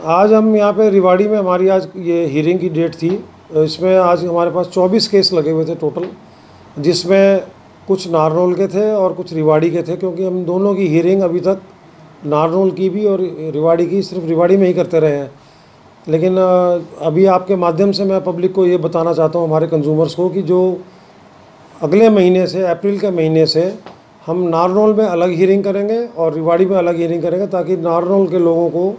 आज हम यहाँ पे रिवाड़ी में हमारी आज ये हीयरिंग की डेट थी। इसमें आज हमारे पास 24 केस लगे हुए थे टोटल, जिसमें कुछ नारनौल के थे और कुछ रिवाड़ी के थे, क्योंकि हम दोनों की हीयरिंग अभी तक नारनौल की भी और रिवाड़ी की सिर्फ रिवाड़ी में ही करते रहे हैं। लेकिन अभी आपके माध्यम से मैं पब्लिक को ये बताना चाहता हूँ, हमारे कंज्यूमर्स को, कि जो अगले महीने से, अप्रैल के महीने से हम नारनौल में अलग हीयरिंग करेंगे और रिवाड़ी में अलग हीयरिंग करेंगे, ताकि नारनौल के लोगों को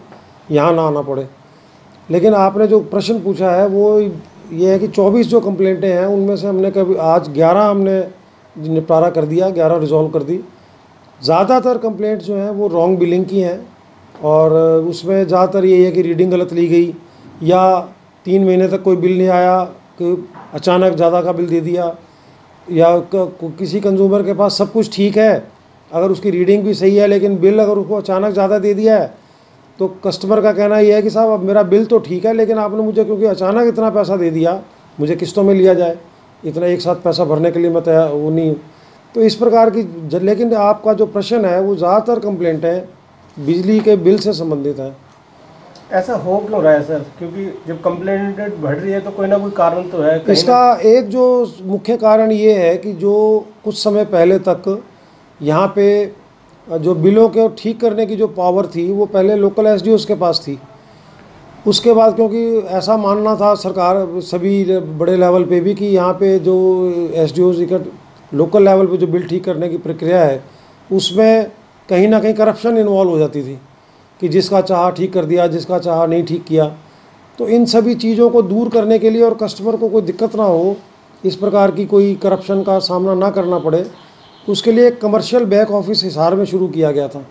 यहाँ ना आना पड़े। लेकिन आपने जो प्रश्न पूछा है वो ये है कि 24 जो कंप्लेंटें हैं उनमें से हमने कभी आज 11 हमने निपटारा कर दिया, 11 रिजॉल्व कर दी। ज़्यादातर कंप्लेंट जो हैं वो रॉन्ग बिलिंग की हैं, और उसमें ज़्यादातर ये है कि रीडिंग गलत ली गई, या 3 महीने तक कोई बिल नहीं आया, कि अचानक ज़्यादा का बिल दे दिया, या किसी कंज्यूमर के पास सब कुछ ठीक है, अगर उसकी रीडिंग भी सही है लेकिन बिल अगर उसको अचानक ज़्यादा दे दिया है, तो कस्टमर का कहना यह है कि साहब अब मेरा बिल तो ठीक है, लेकिन आपने मुझे क्योंकि अचानक इतना पैसा दे दिया, मुझे किस्तों में लिया जाए, इतना एक साथ पैसा भरने के लिए मैं तैयार वो नहीं। तो इस प्रकार की लेकिन आपका जो प्रश्न है वो ज़्यादातर कंप्लेंटें बिजली के बिल से संबंधित है। ऐसा हो क्यों रहा है सर? क्योंकि जब कंप्लेंट बढ़ रही है तो कोई ना कोई कारण तो है। इसका एक जो मुख्य कारण ये है कि जो कुछ समय पहले तक यहाँ पे जो बिलों के ठीक करने की जो पावर थी वो पहले लोकल एसडीओज़ के पास थी। उसके बाद क्योंकि ऐसा मानना था सरकार सभी बड़े लेवल पे भी कि यहाँ पे जो एसडीओज़ लोकल लेवल पे जो बिल ठीक करने की प्रक्रिया है उसमें कहीं ना कहीं करप्शन इन्वॉल्व हो जाती थी, कि जिसका चाहा ठीक कर दिया, जिसका चाहा नहीं ठीक किया। तो इन सभी चीज़ों को दूर करने के लिए और कस्टमर को कोई दिक्कत ना हो, इस प्रकार की कोई करप्शन का सामना ना करना पड़े, उसके लिए एक कमर्शियल बैक ऑफिस हिसार में शुरू किया गया था।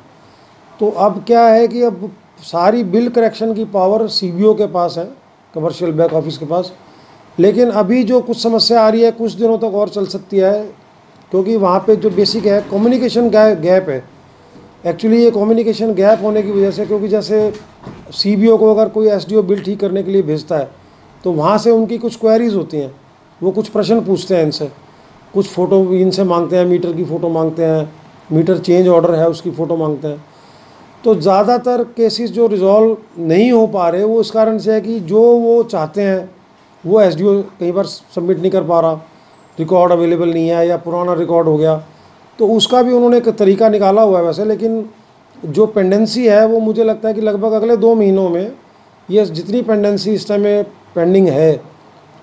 तो अब क्या है कि अब सारी बिल करेक्शन की पावर सीबीओ के पास है, कमर्शियल बैक ऑफिस के पास। लेकिन अभी जो कुछ समस्या आ रही है, कुछ दिनों तक और चल सकती है, क्योंकि वहाँ पे जो बेसिक है कम्युनिकेशन गैप है। एक्चुअली ये कम्युनिकेशन गैप होने की वजह से, क्योंकि जैसे सीबीओ को अगर कोई एसडीओ बिल ठीक करने के लिए भेजता है तो वहाँ से उनकी कुछ क्वेरीज होती हैं, वो कुछ प्रश्न पूछते हैं इनसे, कुछ फ़ोटो इनसे मांगते हैं, मीटर की फ़ोटो मांगते हैं, मीटर चेंज ऑर्डर है उसकी फ़ोटो मांगते हैं। तो ज़्यादातर केसेस जो रिज़ॉल्व नहीं हो पा रहे वो इस कारण से है कि जो वो चाहते हैं वो एसडीओ कई बार सबमिट नहीं कर पा रहा, रिकॉर्ड अवेलेबल नहीं है या पुराना रिकॉर्ड हो गया। तो उसका भी उन्होंने एक तरीका निकाला हुआ है वैसे, लेकिन जो पेंडेंसी है वो मुझे लगता है कि लगभग अगले 2 महीनों में ये जितनी पेंडेंसी इस टाइम में पेंडिंग है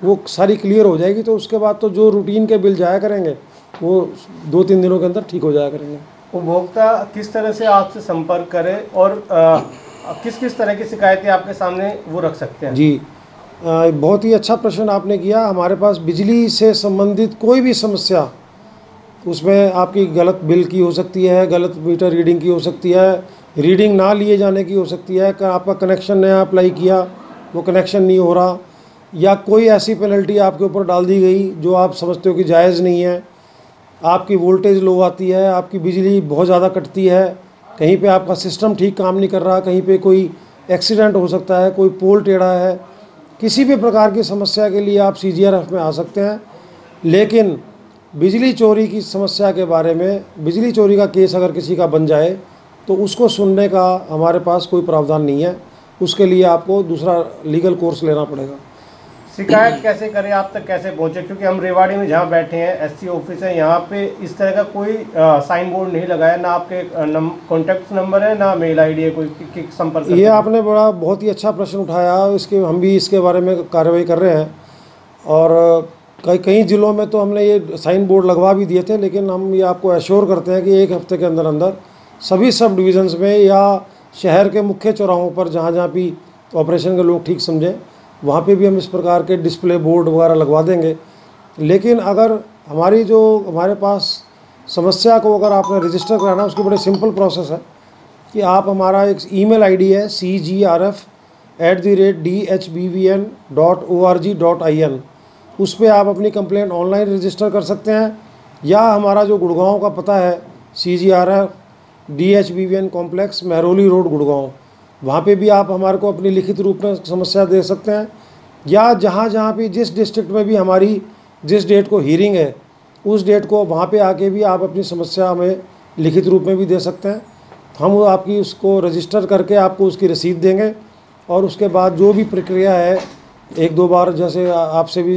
वो सारी क्लियर हो जाएगी। तो उसके बाद तो जो रूटीन के बिल जाया करेंगे वो 2-3 दिनों के अंदर ठीक हो जाया करेंगे। उपभोक्ता किस तरह से आपसे संपर्क करे और किस किस तरह की शिकायतें आपके सामने वो रख सकते हैं? जी, बहुत ही अच्छा प्रश्न आपने किया। हमारे पास बिजली से संबंधित कोई भी समस्या, उसमें आपकी गलत बिल की हो सकती है, गलत मीटर रीडिंग की हो सकती है, रीडिंग ना लिए जाने की हो सकती है, आपका कनेक्शन नया अप्लाई किया वो कनेक्शन नहीं हो रहा, या कोई ऐसी पेनल्टी आपके ऊपर डाल दी गई जो आप समझते हो कि जायज़ नहीं है, आपकी वोल्टेज लो आती है, आपकी बिजली बहुत ज़्यादा कटती है, कहीं पे आपका सिस्टम ठीक काम नहीं कर रहा, कहीं पे कोई एक्सीडेंट हो सकता है, कोई पोल टेढ़ा है, किसी भी प्रकार की समस्या के लिए आप सीजीआरएफ में आ सकते हैं। लेकिन बिजली चोरी की समस्या के बारे में, बिजली चोरी का केस अगर किसी का बन जाए तो उसको सुनने का हमारे पास कोई प्रावधान नहीं है, उसके लिए आपको दूसरा लीगल कोर्स लेना पड़ेगा। शिकायत कैसे करें, आप तक कैसे पहुंचे? क्योंकि हम रेवाड़ी में जहां बैठे हैं एससी ऑफिस है, यहाँ पे इस तरह का कोई साइन बोर्ड नहीं लगाया, ना आपके कॉन्टैक्ट नंबर है, ना मेल आईडी है, कोई संपर्क। ये आपने बहुत ही अच्छा प्रश्न उठाया, इसके हम भी इसके बारे में कार्रवाई कर रहे हैं, और कई ज़िलों में तो हमने ये साइन बोर्ड लगवा भी दिए थे। लेकिन हम ये आपको एश्योर करते हैं कि 1 हफ्ते के अंदर अंदर सभी सब डिविज़न्स में या शहर के मुख्य चौराहों पर जहाँ जहाँ भी ऑपरेशन के लोग ठीक समझें वहाँ पे भी हम इस प्रकार के डिस्प्ले बोर्ड वगैरह लगवा देंगे। लेकिन अगर हमारे पास समस्या को अगर आपने रजिस्टर कराना है, उसकी बड़े सिंपल प्रोसेस है कि आप, हमारा एक ईमेल आईडी है cgrf@dhbvn.org.in, उस पर आप अपनी कंप्लेंट ऑनलाइन रजिस्टर कर सकते हैं, या हमारा जो गुड़गांव का पता है CGRF DHBVN complex, Mehrauli road, Gurgaon, वहाँ पे भी आप हमारे को अपनी लिखित रूप में समस्या दे सकते हैं, या जहाँ भी जिस डिस्ट्रिक्ट में भी हमारी जिस डेट को हीयरिंग है उस डेट को वहाँ पे आके भी आप अपनी समस्या हमें लिखित रूप में भी दे सकते हैं। हम आपकी उसको रजिस्टर करके आपको उसकी रसीद देंगे, और उसके बाद जो भी प्रक्रिया है, 1-2 बार जैसे आपसे भी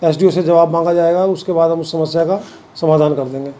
एसडीओ से जवाब मांगा जाएगा, उसके बाद हम उस समस्या का समाधान कर देंगे।